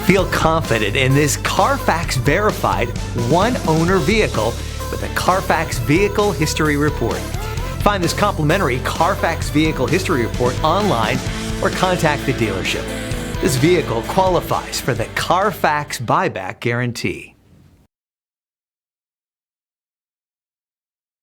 Feel confident in this Carfax verified one-owner vehicle with a Carfax Vehicle History Report. Find this complimentary Carfax Vehicle History Report online or contact the dealership. This vehicle qualifies for the Carfax Buyback Guarantee.